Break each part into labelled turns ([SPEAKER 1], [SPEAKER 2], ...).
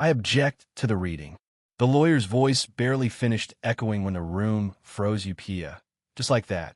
[SPEAKER 1] I object to the reading. The lawyer's voice barely finished echoing when the room froze upia. Just like that.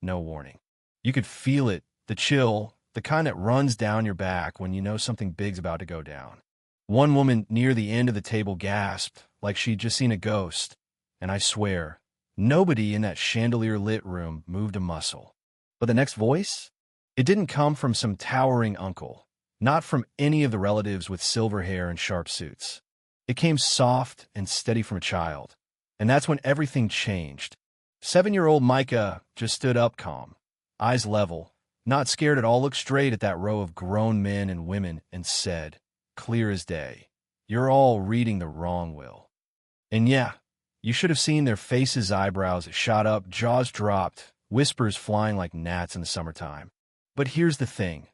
[SPEAKER 1] No warning. You could feel it, the chill, the kind that runs down your back when you know something big's about to go down. One woman near the end of the table gasped, like she'd just seen a ghost, and I swear, nobody in that chandelier-lit room moved a muscle. But the next voice? It didn't come from some towering uncle, not from any of the relatives with silver hair and sharp suits. It came soft and steady from a child, and that's when everything changed. 7-year-old Micah just stood up calm, eyes level, not scared at all, looked straight at that row of grown men and women and said, clear as day, "You're all reading the wrong will." And yeah, you should have seen their faces, eyebrows shot up, jaws dropped, whispers flying like gnats in the summertime. But here's the thing.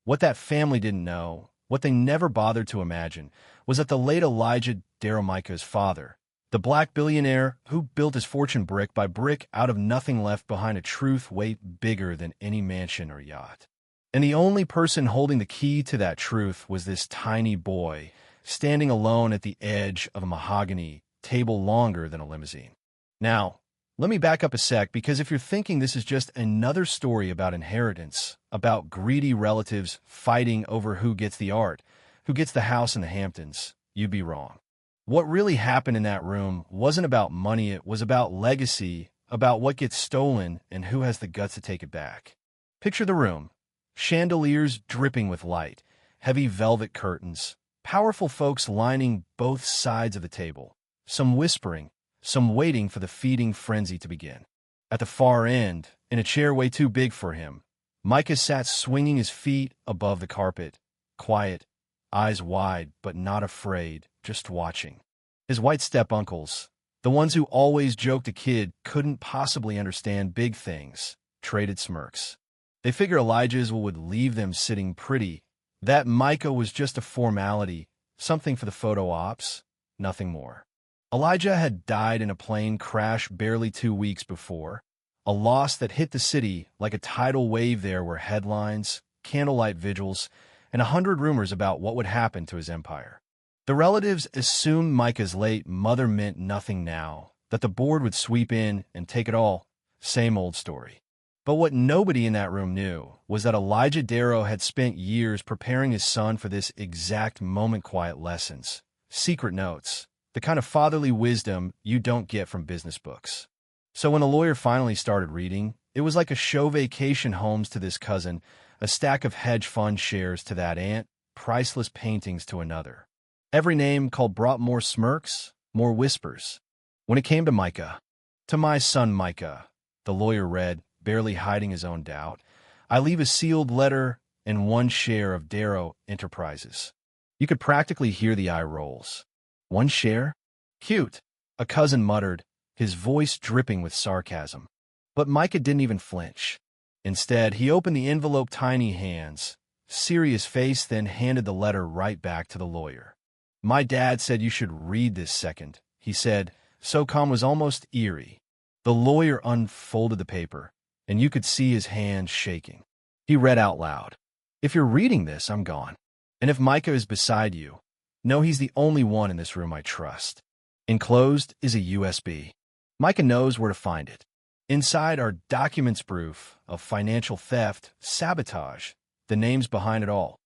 [SPEAKER 1] What that family didn't know, what they never bothered to imagine, was that the late Elijah Darrow, Micah's father, the black billionaire who built his fortune brick by brick out of nothing, left behind a truth weight bigger than any mansion or yacht. And the only person holding the key to that truth was this tiny boy, standing alone at the edge of a mahogany table longer than a limousine. Now, let me back up a sec, because if you're thinking this is just another story about inheritance, about greedy relatives fighting over who gets the art, who gets the house in the Hamptons, you'd be wrong. What really happened in that room wasn't about money, it was about legacy, about what gets stolen and who has the guts to take it back. Picture the room. Chandeliers dripping with light, heavy velvet curtains, powerful folks lining both sides of the table, some whispering, some waiting for the feeding frenzy to begin. At the far end, in a chair way too big for him, Micah sat swinging his feet above the carpet, quiet, eyes wide but not afraid, just watching. His white step-uncles, the ones who always joked a kid couldn't possibly understand big things, traded smirks. They figure Elijah's would leave them sitting pretty, that Micah was just a formality, something for the photo ops, nothing more. Elijah had died in a plane crash barely 2 weeks before, a loss that hit the city like a tidal wave. There were headlines, candlelight vigils, and 100 rumors about what would happen to his empire. The relatives assumed Micah's late mother meant nothing now, that the board would sweep in and take it all. Same old story. But what nobody in that room knew was that Elijah Darrow had spent years preparing his son for this exact moment. Quiet lessons, secret notes, the kind of fatherly wisdom you don't get from business books. So when the lawyer finally started reading, it was like a show. Vacation homes to this cousin, a stack of hedge fund shares to that aunt, priceless paintings to another. Every name called brought more smirks, more whispers. When it came to Micah, "To my son Micah," the lawyer read, barely hiding his own doubt, "I leave a sealed letter and 1 share of Darrow Enterprises." You could practically hear the eye rolls. 1 share? Cute, a cousin muttered, his voice dripping with sarcasm. But Micah didn't even flinch. Instead, he opened the envelope, tiny hands, serious face, then handed the letter right back to the lawyer. "My dad said you should read this second," he said, so calm was almost eerie. The lawyer unfolded the paper, and you could see his hands shaking. He read out loud, "If you're reading this, I'm gone. And if Micah is beside you, know he's the only one in this room I trust." Enclosed is a USB. Micah knows where to find it. Inside are documents, proof of financial theft, sabotage, the names behind it all.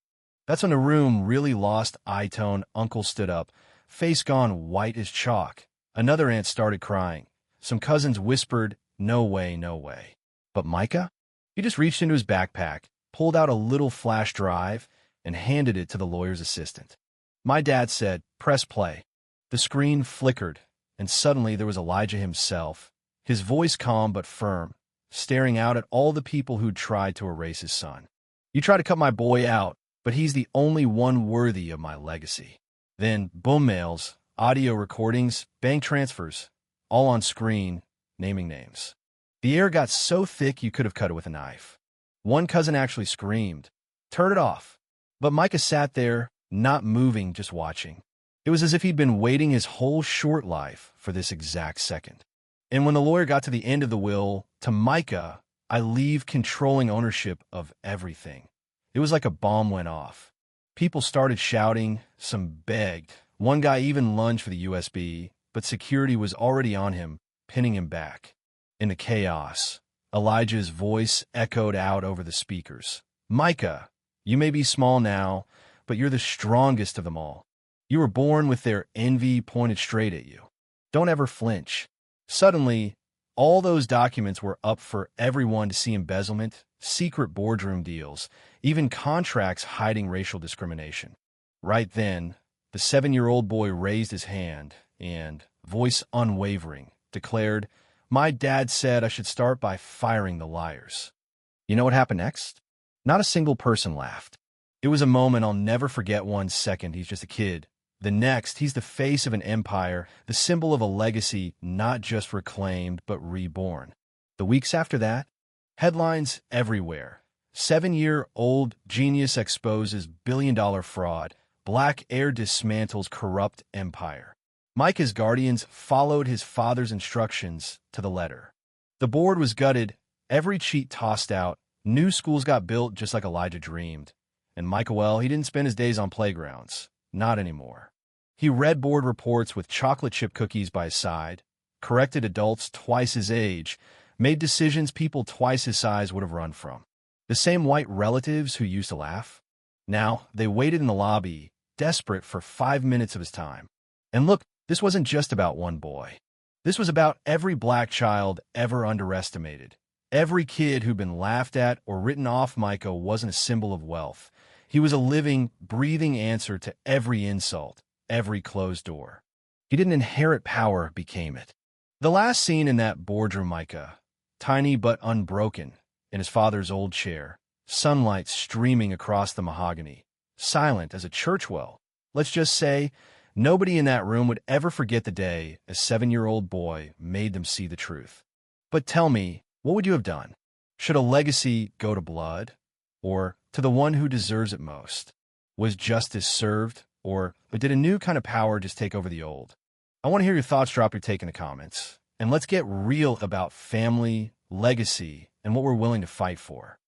[SPEAKER 1] That's when the room really lost eye tone. Uncle stood up, face gone white as chalk. Another aunt started crying. Some cousins whispered, "No way, no way." But Micah? He just reached into his backpack, pulled out a little flash drive, and handed it to the lawyer's assistant. "My dad said, press play." The screen flickered, and suddenly there was Elijah himself, his voice calm but firm, staring out at all the people who'd tried to erase his son. "You try to cut my boy out, but he's the only one worthy of my legacy." Then, boom, mails, audio recordings, bank transfers, all on screen, naming names. The air got so thick you could have cut it with a knife. One cousin actually screamed, "Turn it off." But Micah sat there, not moving, just watching. It was as if he'd been waiting his whole short life for this exact second. And when the lawyer got to the end of the will, "To Micah, I leave controlling ownership of everything," it was like a bomb went off. People started shouting, some begged, One guy even lunged for the USB, but security was already on him, pinning him back. In the chaos, Elijah's voice echoed out over the speakers. Micah, you may be small now, but you're the strongest of them all. You were born with their envy pointed straight at you. Don't ever flinch. Suddenly, all those documents were up for everyone to see: embezzlement, secret boardroom deals, even contracts hiding racial discrimination. Right then, the 7-year-old boy raised his hand and, voice unwavering, declared, "My dad said I should start by firing the liars." You know what happened next? Not a single person laughed. It was a moment I'll never forget. 1 second, he's just a kid. The next, he's the face of an empire, the symbol of a legacy not just reclaimed, but reborn. The weeks after that, headlines everywhere. 7-year-old genius exposes billion-dollar fraud. Black heir dismantles corrupt empire. Micah's guardians followed his father's instructions to the letter. The board was gutted, every cheat tossed out, new schools got built just like Elijah dreamed. And Micah, well, he didn't spend his days on playgrounds. Not anymore. He read board reports with chocolate chip cookies by his side, corrected adults twice his age, made decisions people twice his size would have run from. The same white relatives who used to laugh. Now, they waited in the lobby, desperate for 5 minutes of his time. And look, this wasn't just about one boy. This was about every black child ever underestimated. Every kid who'd been laughed at or written off. Micah wasn't a symbol of wealth. He was a living, breathing answer to every insult, every closed door. He didn't inherit power, became it. The last scene in that boardroom, Micah, tiny but unbroken, in his father's old chair, sunlight streaming across the mahogany, silent as a church well. Let's just say, nobody in that room would ever forget the day a 7-year-old boy made them see the truth. But tell me, what would you have done? Should a legacy go to blood, or to the one who deserves it most? Was justice served, or did a new kind of power just take over the old? I want to hear your thoughts. Drop your take in the comments. And let's get real about family, legacy, and what we're willing to fight for.